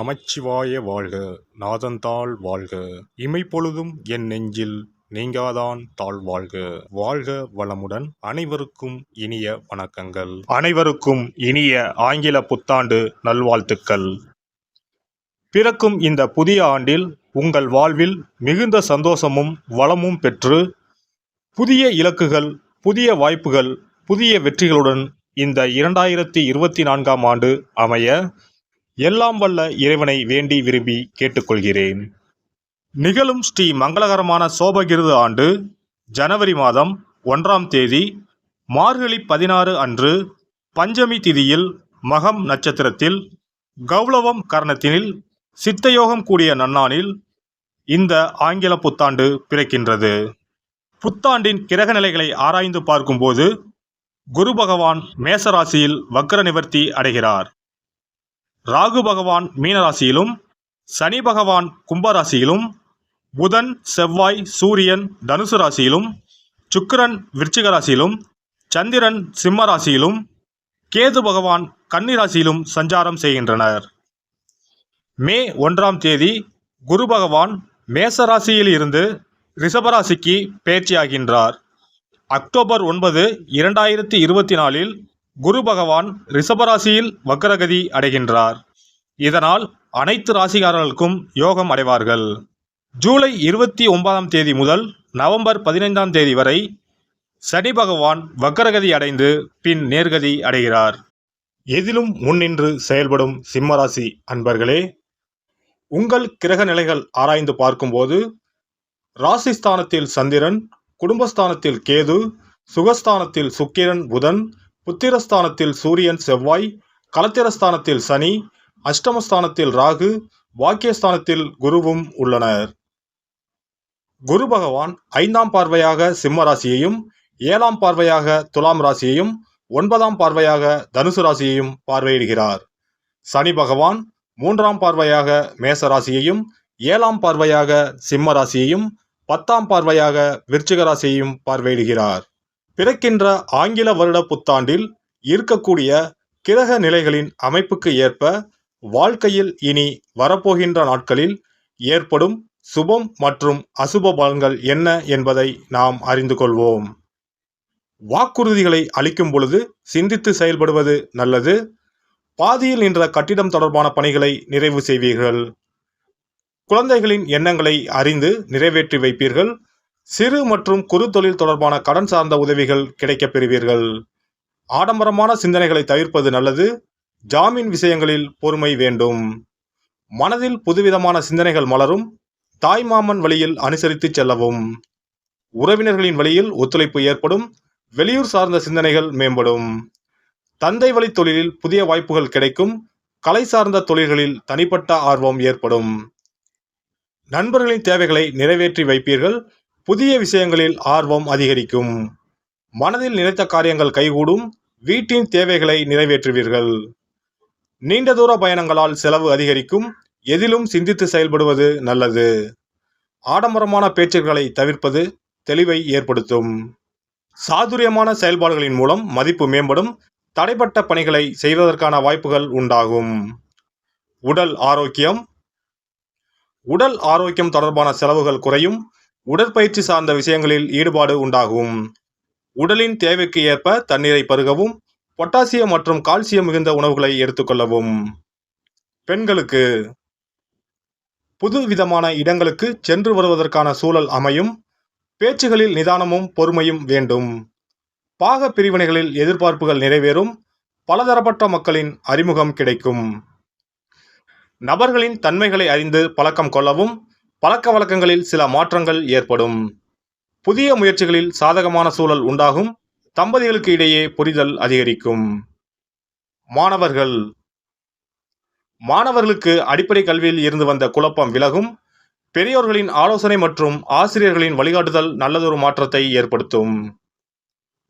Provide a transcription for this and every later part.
நமச்சிவாய வாழ்க. நாதந்தாள் வாழ்க. இமைப்பொழுதும் என் நெஞ்சில் நீங்காதான் தாழ் வாழ்க. வாழ்க வளமுடன். அனைவருக்கும் இனிய வணக்கங்கள். அனைவருக்கும் இனிய ஆங்கில புத்தாண்டு நல்வாழ்த்துக்கள். பிறக்கும் இந்த புதிய ஆண்டில் உங்கள் வாழ்வில் மிகுந்த சந்தோஷமும் வளமும் பெற்று புதிய இலக்குகள், புதிய வாய்ப்புகள், புதிய வெற்றிகளுடன் இந்த 2024ஆம் ஆண்டு அமைய எல்லாம் வல்ல இறைவனை வேண்டி விரும்பி கேட்டுக்கொள்கிறேன். நிகழும் ஸ்ரீ மங்களகரமான சோபகிருது ஆண்டு ஜனவரி மாதம் 1ஆம் தேதி மார்கழி 16 அன்று பஞ்சமி திதியில் மகம் நட்சத்திரத்தில் கௌளவம் கரணத்தினில் சித்தயோகம் கூடிய நன்னாளில் இந்த ஆங்கில புத்தாண்டு பிறக்கின்றது. புத்தாண்டின் கிரக நிலைகளை ஆராய்ந்து பார்க்கும்போது குரு பகவான் மேசராசியில் வக்ர நிவர்த்தி அடைகிறார். ராகு பகவான் மீனராசியிலும், சனி பகவான் கும்பராசியிலும், புதன், செவ்வாய், சூரியன் தனுசு ராசியிலும், சுக்கிரன் விருச்சிக ராசியிலும், சந்திரன் சிம்ம ராசியிலும், கேது பகவான் கன்னி ராசியிலும் சஞ்சாரம் செய்கின்றனர். மே 1ஆம் தேதி குரு பகவான் மேசராசியில் இருந்து ரிஷபராசிக்கு பெயர்ச்சியாகின்றார். அக்டோபர் 9, 2024இல் குரு பகவான் ரிஷபராசியில் வக்ரகதி அடைகின்றார். இதனால் அனைத்து ராசிக்காரர்களுக்கும் யோகம் அடைவார்கள். ஜூலை 29ஆம் தேதி முதல் நவம்பர் 15ஆம் தேதி வரை சனி பகவான் வக்ரகதி அடைந்து பின் நேர்கதி அடைகிறார். எதிலும் முன்னின்று செயல்படும் சிம்மராசி அன்பர்களே, உங்கள் கிரக நிலைகள் ஆராய்ந்து பார்க்கும்போது ராசிஸ்தானத்தில் சந்திரன், குடும்பஸ்தானத்தில் கேது, சுகஸ்தானத்தில் சுக்கிரன் புதன், புத்திரஸ்தானத்தில் சூரியன் செவ்வாய், களத்திரஸ்தானத்தில் சனி, அஷ்டமஸ்தானத்தில் ராகு, வாக்கியஸ்தானத்தில் குருவும் உள்ளனர். குரு பகவான் 5ஆம் பார்வையாக சிம்ம ராசியையும், 7ஆம் பார்வையாக துலாம் ராசியையும், 9ஆம் பார்வையாக தனுசு ராசியையும் பார்வையிடுகிறார். சனி பகவான் 3ஆம் பார்வையாக மேச ராசியையும், 7ஆம் பார்வையாக சிம்ம ராசியையும், 10ஆம் பார்வையாக விருச்சிக ராசியையும் பார்வையிடுகிறார். பிறக்கின்ற ஆங்கில வருட புத்தாண்டில் இருக்கக்கூடிய கிரக நிலைகளின் அமைப்புக்கு ஏற்ப வாழ்க்கையில் இனி வரப்போகின்ற நாட்களில் ஏற்படும் சுபம் மற்றும் அசுப பலன்கள் என்ன என்பதை நாம் அறிந்து கொள்வோம். வாக்குறுதிகளை அளிக்கும் பொழுது சிந்தித்து செயல்படுவது நல்லது. பாதியில் நின்ற கட்டிடம் தொடர்பான பணிகளை நிறைவு செய்வீர்கள். குழந்தைகளின் எண்ணங்களை அறிந்து நிறைவேற்றி வைப்பீர்கள். சிறு மற்றும் குறு தொழில் தொடர்பான கடன் சார்ந்த உதவிகள் கிடைக்கப் பெறுவீர்கள். ஆடம்பரமான சிந்தனைகளை தவிர்ப்பது நல்லது. ஜாமீன் விஷயங்களில் பொறுமை வேண்டும். மனதில் புதுவிதமான சிந்தனைகள் மலரும். தாய்மாமன் வழியில் அனுசரித்து செல்லவும். உறவினர்களின் வழியில் ஒத்துழைப்பு ஏற்படும். வெளியூர் சார்ந்த சிந்தனைகள் மேம்படும். தந்தை வழி தொழிலில் புதிய வாய்ப்புகள் கிடைக்கும். கலை சார்ந்த தொழில்களில் தனிப்பட்ட ஆர்வம் ஏற்படும். நண்பர்களின் தேவைகளை நிறைவேற்றி வைப்பீர்கள். புதிய விஷயங்களில் ஆர்வம் அதிகரிக்கும். மனதில் நினைத்த காரியங்கள் கைகூடும். வீட்டின் தேவைகளை நிறைவேற்றுவீர்கள். நீண்ட தூர பயணங்களால் செலவு அதிகரிக்கும். எதிலும் சிந்தித்து செயல்படுவது நல்லது. ஆடம்பரமான பேச்சுக்களை தவிர்ப்பது தெளிவை ஏற்படுத்தும். சாதுரியமான செயல்பாடுகளின் மூலம் மதிப்பு மேம்படும். தடைப்பட்ட பணிகளை செய்வதற்கான வாய்ப்புகள் உண்டாகும். உடல் ஆரோக்கியம். உடல் ஆரோக்கியம் தொடர்பான செலவுகள் குறையும். உடற்பயிற்சி சார்ந்த விஷயங்களில் ஈடுபாடு உண்டாகும். உடலின் தேவைக்கு ஏற்ப தண்ணீரை பருகவும், பொட்டாசியம் மற்றும் கால்சியம் மிகுந்த உணவுகளை எடுத்துக்கொள்ளவும். பெண்களுக்கு புது விதமான இடங்களுக்கு சென்று வருவதற்கான சூழல் அமையும். பேச்சுகளில் நிதானமும் பொறுமையும் வேண்டும். பாக பிரிவினைகளில் எதிர்பார்ப்புகள் நிறைவேறும். பலதரப்பட்ட மக்களின் அறிமுகம் கிடைக்கும். நபர்களின் தன்மைகளை அறிந்து பழக்கம் கொள்ளவும். பழக்க வழக்கங்களில் சில மாற்றங்கள் ஏற்படும். புதிய முயற்சிகளில் சாதகமான சூழல் உண்டாகும். தம்பதிகளுக்கு இடையே புரிதல் அதிகரிக்கும். மாணவர்களுக்கு அடிப்படை கல்வியில் இருந்து வந்த குழப்பம் விலகும். பெரியோர்களின் ஆலோசனை மற்றும் ஆசிரியர்களின் வழிகாட்டுதல் நல்லதொரு மாற்றத்தை ஏற்படுத்தும்.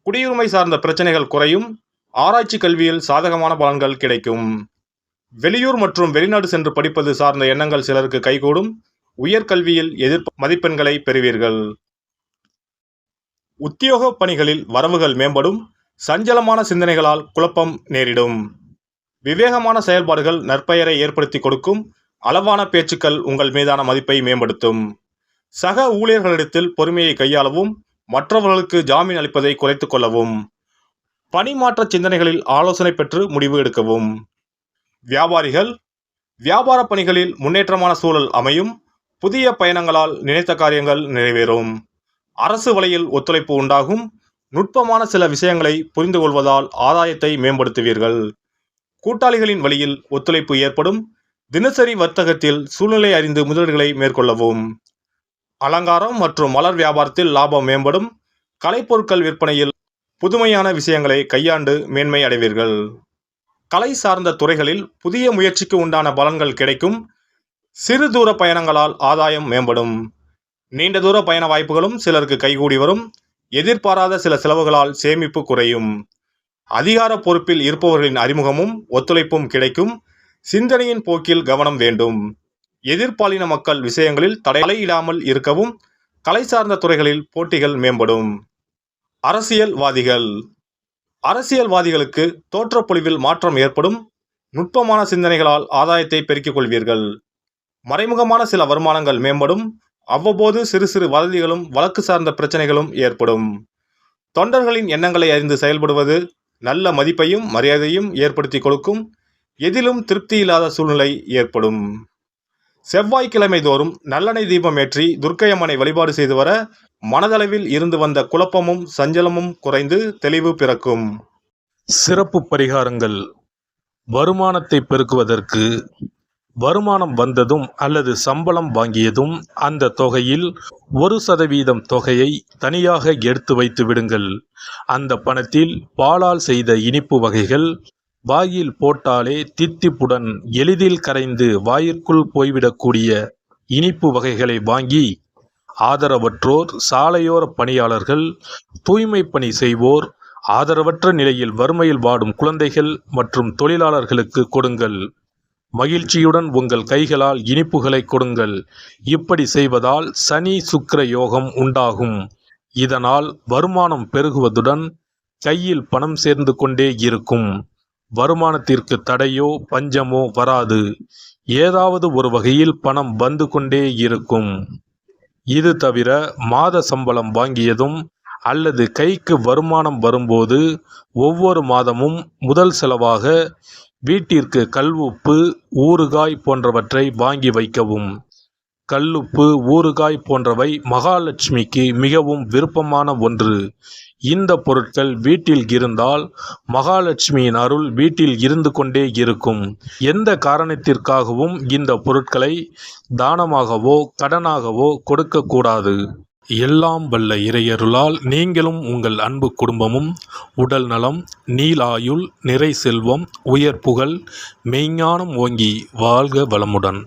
குடியுரிமை சார்ந்த பிரச்சனைகள் குறையும். ஆராய்ச்சி கல்வியில் சாதகமான பலன்கள் கிடைக்கும். வெளியூர் மற்றும் வெளிநாடு சென்று படிப்பது சார்ந்த எண்ணங்கள் சிலருக்கு கைகூடும். உயர்கல்வியில் மதிப்பெண்களை பெறுவீர்கள். உத்தியோக பணிகளில் வரவுகள் மேம்படும். சஞ்சலமான சிந்தனைகளால் குழப்பம் நேரிடும். விவேகமான செயல்பாடுகள் நற்பெயரை ஏற்படுத்தி கொடுக்கும். அளவான பேச்சுக்கள் உங்கள் மீதான மதிப்பை மேம்படுத்தும். சக ஊழியர்களிடத்தில் பொறுமையை கையாளவும், மற்றவர்களுக்கு ஜாமீன் அளிப்பதை குறைத்துக் கொள்ளவும். பணிமாற்ற சிந்தனைகளில் ஆலோசனை பெற்று முடிவு எடுக்கவும். வியாபாரிகள், வியாபார பணிகளில் முன்னேற்றமான சூழல் அமையும். புதிய பயணங்களால் நினைத்த காரியங்கள் நிறைவேறும். அரசு வழியில் ஒத்துழைப்பு உண்டாகும். நுட்பமான சில விஷயங்களை புரிந்து கொள்வதால் ஆதாயத்தை மேம்படுத்துவீர்கள். கூட்டாளிகளின் வழியில் ஒத்துழைப்பு ஏற்படும். தினசரி வர்த்தகத்தில் சூழ்நிலை அறிந்து முதலீடுகளை மேற்கொள்ளவும். அலங்காரம் மற்றும் மலர் வியாபாரத்தில் லாபம் மேம்படும். கலைப்பொருட்கள் விற்பனையில் புதுமையான விஷயங்களை கையாண்டு மேன்மை அடைவீர்கள். கலை சார்ந்த துறைகளில் புதிய முயற்சிக்கு உண்டான பலன்கள் கிடைக்கும். சிறு தூர பயணங்களால் ஆதாயம் மேம்படும். நீண்ட தூர பயண வாய்ப்புகளும் சிலருக்கு கைகூடி வரும். எதிர்பாராத சில செலவுகளால் சேமிப்பு குறையும். அதிகார பொறுப்பில் இருப்பவர்களின் அறிமுகமும் ஒத்துழைப்பும் கிடைக்கும். சிந்தனையின் போக்கில் கவனம் வேண்டும். எதிர்பாலின மக்கள் விஷயங்களில் தலையிடாமல் இருக்கவும். கலை சார்ந்த துறைகளில் போட்டிகள் மேம்படும். அரசியல்வாதிகள், அரசியல்வாதிகளுக்கு தோற்றப்பொழிவில் மாற்றம் ஏற்படும். நுட்பமான சிந்தனைகளால் ஆதாயத்தை பெருக்கிக் கொள்வீர்கள். மறைமுகமான சில வருமானங்கள் மேம்படும். அவ்வப்போது சிறு சிறு வதந்திகளும் வழக்கு சார்ந்த பிரச்சனைகளும் ஏற்படும். தொண்டர்களின் எண்ணங்களை அறிந்து செயல்படுவது நல்ல மதிப்பையும் மரியாதையும் ஏற்படுத்தி கொடுக்கும். எதிலும் திருப்தி இல்லாத சூழ்நிலை ஏற்படும். செவ்வாய்க்கிழமை தோறும் நல்லெண்ணெய் தீபம் ஏற்றி துர்க்கையம்மனை வழிபாடு செய்து வர மனதளவில் இருந்து வந்த குழப்பமும் சஞ்சலமும் குறைந்து தெளிவு பிறக்கும். சிறப்பு பரிகாரங்கள். வருமானத்தை பெருக்குவதற்கு வருமானம் வந்ததும் அல்லது சம்பளம் வாங்கியதும் அந்த தொகையில் 1% தொகையை தனியாக எடுத்து வைத்து விடுங்கள். அந்த பணத்தில் பாலால் செய்த இனிப்பு வகைகள், வாயில் போட்டாலே தித்திப்புடன் எளிதில் கரைந்து வாயிற்குள் போய்விடக்கூடிய இனிப்பு வகைகளை வாங்கி ஆதரவற்றோர், சாலையோர பணியாளர்கள், தூய்மை பணி செய்வோர், ஆதரவற்ற நிலையில் வறுமையில் வாடும் குழந்தைகள் மற்றும் தொழிலாளர்களுக்கு கொடுங்கள். மகிழ்ச்சியுடன் உங்கள் கைகளால் இனிப்புகளை கொடுங்கள். இப்படி செய்வதால் சனி சுக்கிர யோகம் உண்டாகும். இதனால் வருமானம் பெருகுவதுடன் கையில் பணம் சேர்ந்து கொண்டே இருக்கும். வருமானத்திற்கு தடையோ பஞ்சமோ வராது. ஏதாவது ஒரு வகையில் பணம் வந்து கொண்டே இருக்கும். இது தவிர மாத சம்பளம் வாங்கியதும் அல்லது கைக்கு வருமானம் வரும்போது ஒவ்வொரு மாதமும் முதல் செலவாக வீட்டிற்கு கல்லுப்பு, ஊறுகாய் போன்றவற்றை வாங்கி வைக்கவும். கல்லுப்பு, ஊறுகாய் போன்றவை மகாலட்சுமிக்கு மிகவும் விருப்பமான ஒன்று. இந்த பொருட்கள் வீட்டில் இருந்தால் மகாலட்சுமியின் அருள் வீட்டில் இருந்து கொண்டே இருக்கும். எந்த காரணத்திற்காகவும் இந்த பொருட்களை தானமாகவோ கடனாகவோ கொடுக்கக்கூடாது. எல்லாம் வல்ல இறையருளால் நீங்களும் உங்கள் அன்பு குடும்பமும் உடல் நலம், நீளாயுள், நிறை செல்வம், உயர் புகழ், மெய்ஞானம் ஓங்கி வாழ்க வளமுடன்.